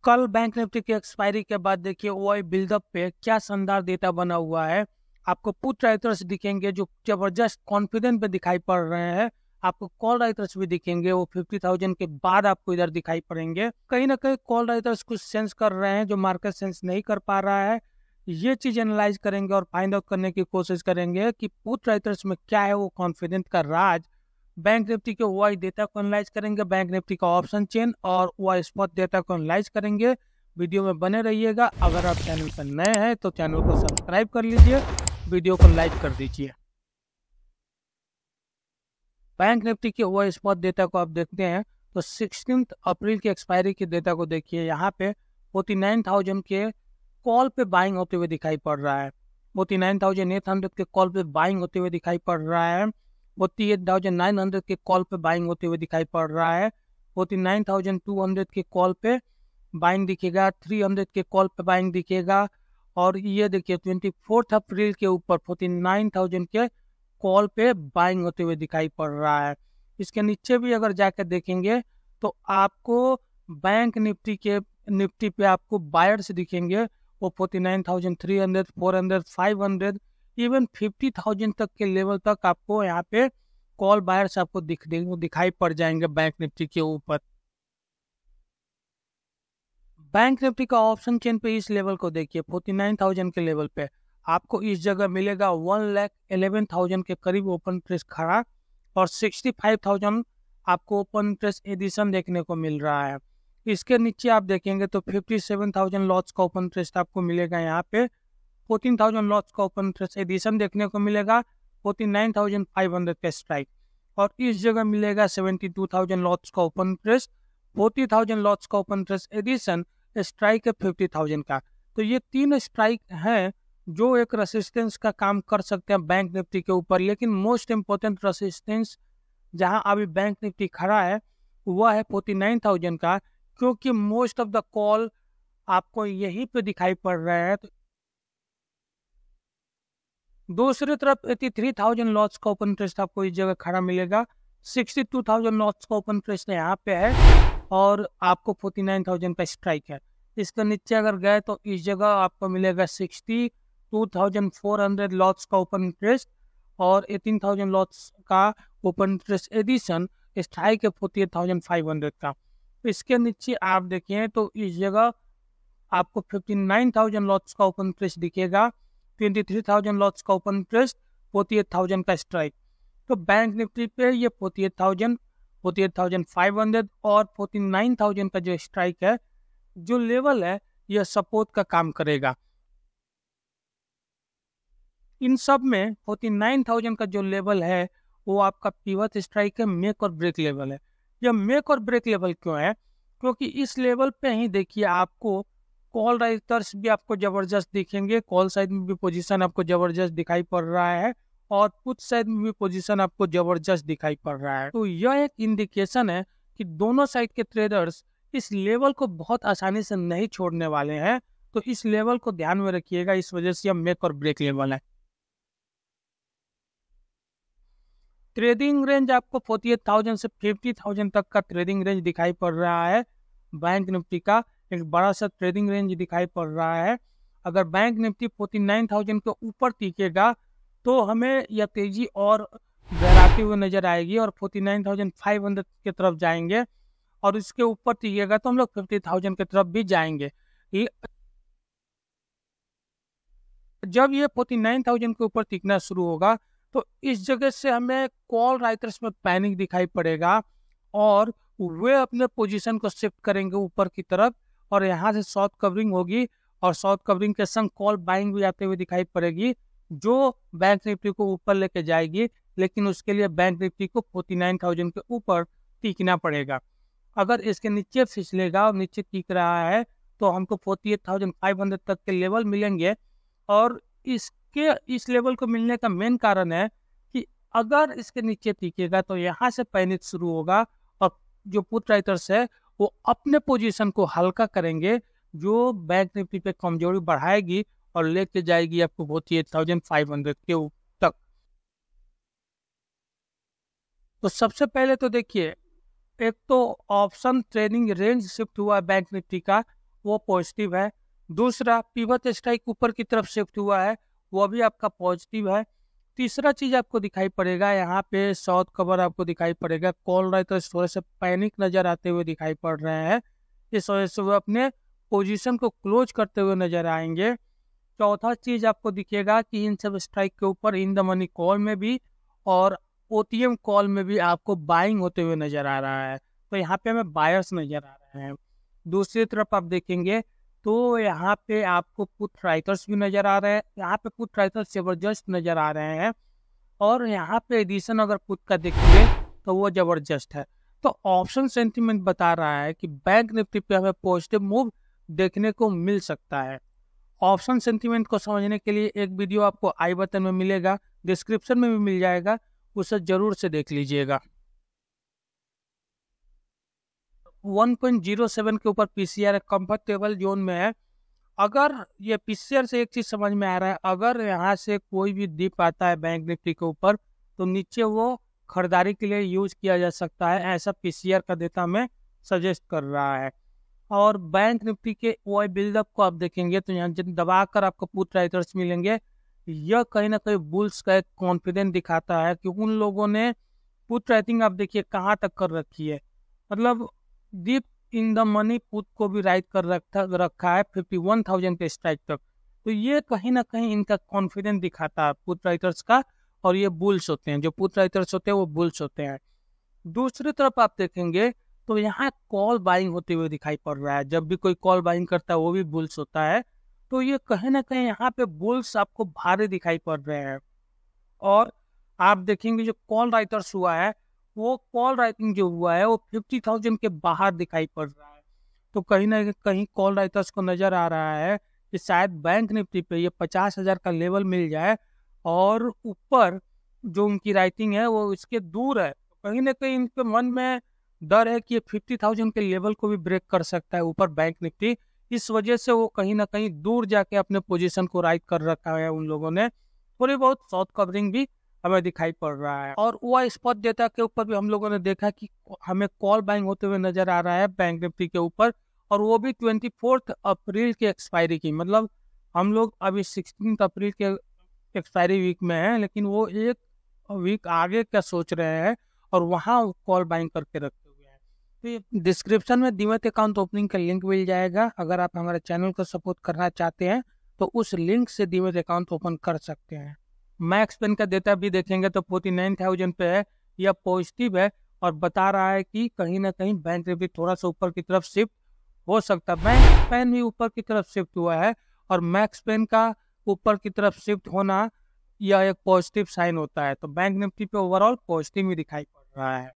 कल bank Nifty की expiry के बाद देखिए ओआई बिल्डअप पे क्या शानदार डेटा बना हुआ है। आपको पुट राइटर्स दिखेंगे जो जबरदस्त कॉन्फिडेंट पे दिखाई पड़ रहे हैं। आपको कॉल राइटर्स भी दिखेंगे, वो 50,000 के बाद आपको इधर दिखाई पड़ेंगे। कहीं ना कहीं कॉल राइटर्स कुछ सेंस कर रहे हैं जो मार्केट सेंस नहीं कर पा रहा है। ये चीज एनालाइज करेंगे और फाइंड आउट करने की कोशिश करेंगे कि पुट राइटर्स में क्या है वो कॉन्फिडेंट का राज। बैंक निफ्टी के ओआई डेटा को एनालाइज करेंगे, बैंक निफ्टी का ऑप्शन चेन और ओआई स्पॉट डेटा को एनालाइज करेंगे। वीडियो में बने रहिएगा। अगर आप चैनल पर नए हैं तो चैनल को सब्सक्राइब कर लीजिए, वीडियो को लाइक कर दीजिए। बैंक निफ्टी के ओआई स्पॉट डेटा को आप देखते हैं तो 16 अप्रैल की एक्सपायरी के डेटा को देखिए। यहाँ पे 49,000 के कॉल पे बाइंग होते हुए दिखाई पड़ रहा है। 49,800 के कॉल पे बाइंग होते हुए दिखाई पड़ रहा है। 48,900 के कॉल पे बाइंग होते हुए दिखाई पड़ रहा है। 49,200 के कॉल पे बाइंग दिखेगा। 300 के कॉल पे बाइंग दिखेगा। और ये देखिए 24 अप्रैल के ऊपर 49,000 के कॉल पे बाइंग होते हुए दिखाई पड़ रहा है। इसके नीचे भी अगर जाकर देखेंगे तो आपको बैंक निफ्टी पे आपको बायर्स दिखेंगे। वो 49,300, 400, 500, इवन 50,000 तक के लेवल तक आपको यहाँ पे कॉल बायर्स आपको दिखाई पड़ जाएंगे बैंक निफ्टी के ऊपर। बैंक निफ्टी का ऑप्शन चेन पे इस लेवल को देखिए, 49,000 के लेवल पे आपको इस जगह मिलेगा 1,11,000 के करीब ओपन प्रेस खड़ा और 65,000 आपको ओपन प्रेस एडिशन देखने को मिल रहा है। इसके नीचे आप देखेंगे तो 57,000 लॉट्स का ओपन प्रेस आपको मिलेगा। यहाँ पे 14,000 लॉट्स का ओपन प्रेस एडिशन देखने को मिलेगा। 49,500 का स्ट्राइक और इस जगह मिलेगा 72,000 लॉट्स का ओपन प्रेस, 40,000 लॉट्स का ओपन प्रेस एडिशन, स्ट्राइक है 50,000 का। तो ये तीन स्ट्राइक हैं जो एक रेसिस्टेंस का काम कर सकते हैं बैंक निफ्टी के ऊपर। लेकिन मोस्ट इंपोर्टेंट रेसिस्टेंस जहां अभी बैंक निफ्टी खड़ा है वह है 49,000 का, क्योंकि मोस्ट ऑफ द कॉल आपको यहीं पे दिखाई पड़ रहे हैं। तो दूसरी तरफ 83,000 लॉट्स का ओपन प्रेस आपको इस जगह खड़ा मिलेगा। 62,000 लॉट्स का ओपन प्रेस यहाँ पे है और आपको 49,000 का स्ट्राइक है। इसके नीचे अगर गए तो इस जगह आपको मिलेगा 62,400 लॉट्स का ओपन प्रेस और 18,000 लॉट्स का ओपन प्रेस एडिशन, स्ट्राइक है 48,500 का। इसके नीचे आप देखें तो इस जगह आपको 59,000 लॉट्स का ओपन प्रेस दिखेगा, 23,000 लॉट्स का ओपन प्रेस, 48,000 का स्ट्राइक। तो बैंक निफ्टी पे ये 48,000, 48,500 और 49,000 का जो स्ट्राइक है, जो लेवल है, यह सपोर्ट का काम करेगा। इन सब में 49,000 का जो लेवल है वो आपका पिवट स्ट्राइक है, मेक और ब्रेक लेवल है। यह मेक और ब्रेक लेवल क्यों है? क्योंकि इस लेवल पे ही देखिए आपको कॉल राइटर्स भी आपको जबरदस्त दिखेंगे। कॉल साइड में भी पोजीशन आपको जबरदस्त दिखाई पड़ रहा है और पुट साइड में भी पोजीशन आपको जबरदस्त दिखाई पड़ रहा है। तो यह एक इंडिकेशन है कि दोनों साइड के ट्रेडर्स इस लेवल को बहुत आसानी से नहीं छोड़ने वाले हैं। तो इस लेवल को ध्यान में रखिएगा, इस वजह से यह मेक और ब्रेक लेवल है। ट्रेडिंग रेंज आपको 48,000 से 50,000 तक का ट्रेडिंग रेंज दिखाई पड़ रहा है। बैंक निफ्टी का एक बड़ा सा ट्रेडिंग रेंज दिखाई पड़ रहा है। अगर बैंक निफ्टी 49,000 के ऊपर टिकेगा तो हमें यह तेजी और गहराती हुई नजर आएगी और 49,500 की तरफ जाएंगे और इसके ऊपर टिकेगा तो हम लोग 50,000 की तरफ भी जाएंगे। जब ये 49,000 के ऊपर टिकना शुरू होगा तो इस जगह से हमें कॉल राइटर्स में पैनिक दिखाई पड़ेगा और वे अपने पोजीशन को शिफ्ट करेंगे ऊपर की तरफ और यहाँ से शॉर्ट कवरिंग होगी और शॉर्ट कवरिंग के संग कॉल बाइंग भी आते हुए दिखाई पड़ेगी जो बैंक निफ्टी को ऊपर लेके जाएगी। लेकिन उसके लिए बैंक निफ्टी को 49,000 के ऊपर टिकना पड़ेगा। अगर इसके नीचे फिसलेगा और नीचे टिक रहा है तो हमको 48,500 तक के लेवल मिलेंगे। और इस लेवल को मिलने का मेन कारण है कि अगर इसके नीचे टिकेगा तो यहाँ से पैनिक शुरू होगा और जो पुट राइटर्स है वो अपने पोजीशन को हल्का करेंगे, जो बैंक निफ्टी पे कमजोरी बढ़ाएगी और लेके जाएगी आपको 48,500 के तक। तो सबसे पहले तो देखिए, एक तो ऑप्शन ट्रेडिंग रेंज शिफ्ट हुआ बैंक निफ्टी का वो पॉजिटिव है। दूसरा, पिवट स्ट्राइक ऊपर की तरफ शिफ्ट हुआ है, वो भी आपका पॉजिटिव है। तीसरा चीज आपको दिखाई पड़ेगा, यहाँ पे साउथ कवर आपको दिखाई पड़ेगा। कॉल राइटर्स थोड़े से पैनिक नजर आते हुए दिखाई पड़ रहे हैं, इस वजह से वो अपने पोजीशन को क्लोज करते हुए नजर आएंगे। चौथा चीज आपको दिखेगा कि इन सब स्ट्राइक के ऊपर इन द मनी कॉल में भी और ओटीएम कॉल में भी आपको बाइंग होते हुए नजर आ रहा है, तो यहाँ पे हमें बायर्स नजर आ रहे हैं। दूसरी तरफ आप देखेंगे तो यहाँ पे आपको पुट राइटर्स भी नजर आ रहे हैं, यहाँ पे पुट राइटर्स जबरदस्त नजर आ रहे हैं, और यहाँ पे एडिशन अगर पुट का देखेंगे तो वो जबरदस्त है। तो ऑप्शन सेंटीमेंट बता रहा है कि बैंक निफ्टी पे हमें पॉजिटिव मूव देखने को मिल सकता है। ऑप्शन सेंटीमेंट को समझने के लिए एक वीडियो आपको आई बटन में मिलेगा, डिस्क्रिप्शन में भी मिल जाएगा, उसे जरूर से देख लीजिएगा। 1.07 के ऊपर पीसीआर कंफर्टेबल जोन में है। अगर ये पीसीआर से एक चीज समझ में आ रहा है, अगर यहाँ से कोई भी डिप आता है बैंक निफ्टी के ऊपर तो नीचे वो खरीदारी के लिए यूज किया जा सकता है, ऐसा पीसीआर का डेटा हमें सजेस्ट कर रहा है। और बैंक निफ्टी के ओआई बिल्डअप को आप देखेंगे तो यहाँ दबाकर आपको पुट राइटर्स मिलेंगे। यह कहीं ना कहीं बुल्स का एक कॉन्फिडेंस दिखाता है कि उन लोगों ने पुट राइटिंग आप देखिए कहाँ तक कर रखी है, मतलब deep in the money put को भी राइट कर रखा है 51,000 के स्ट्राइक तक। तो ये कहीं ना कहीं इनका कॉन्फिडेंस दिखाता है पुट राइटर्स का, और ये बुल्स होते हैं, जो पुट राइटर्स होते हैं वो बुल्स होते हैं। दूसरी तरफ आप देखेंगे तो यहाँ कॉल बाइंग होते हुए दिखाई पड़ रहा है, जब भी कोई कॉल बाइंग करता है वो भी बुल्स होता है, तो ये कहीं ना कहीं यहाँ पे बुल्स आपको भारी दिखाई पड़ रहे हैं। और आप देखेंगे जो कॉल राइटर्स हुआ है, वो कॉल राइटिंग जो हुआ है वो 50,000 के बाहर दिखाई पड़ रहा है, तो कहीं ना कहीं कॉल राइटर्स को नजर आ रहा है कि शायद बैंक निफ्टी पे ये 50,000 का लेवल मिल जाए, और ऊपर जो उनकी राइटिंग है वो इसके दूर है, तो कहीं ना कहीं इनके मन में डर है कि ये 50,000 के लेवल को भी ब्रेक कर सकता है ऊपर बैंक निफ्टी। इस वजह से वो कहीं ना कहीं दूर जाके अपने पोजीशन को राइट कर रखा है उन लोगों ने। थोड़ी बहुत शॉर्ट कवरिंग भी हमें दिखाई पड़ रहा है। और वो स्पॉट डेटा के ऊपर भी हम लोगों ने देखा कि हमें कॉल बाइंग होते हुए नजर आ रहा है बैंक निफ्टी के ऊपर, और वो भी 24 अप्रैल के एक्सपायरी की, मतलब हम लोग अभी 16 अप्रैल के एक्सपायरी वीक में है, लेकिन वो एक वीक आगे का सोच रहे हैं और वहाँ कॉल बाइंग करके रखे हुए हैं। तो ये डिस्क्रिप्शन में डीमैट अकाउंट ओपनिंग का लिंक मिल जाएगा, अगर आप हमारे चैनल को सपोर्ट करना चाहते हैं तो उस लिंक से डीमैट अकाउंट ओपन कर सकते हैं। मैक्स पेन का डेटा भी देखेंगे तो 49,000 पे है, यह पॉजिटिव है और बता रहा है कि कहीं ना कहीं बैंक निफ्टी थोड़ा सा ऊपर की तरफ शिफ्ट हो सकता है। मैक्स पेन भी ऊपर की तरफ शिफ्ट हुआ है, और मैक्स पेन का ऊपर की तरफ शिफ्ट होना यह एक पॉजिटिव साइन होता है, तो बैंक निफ्टी पे ओवरऑल पॉजिटिव ही दिखाई पड़ रहा है।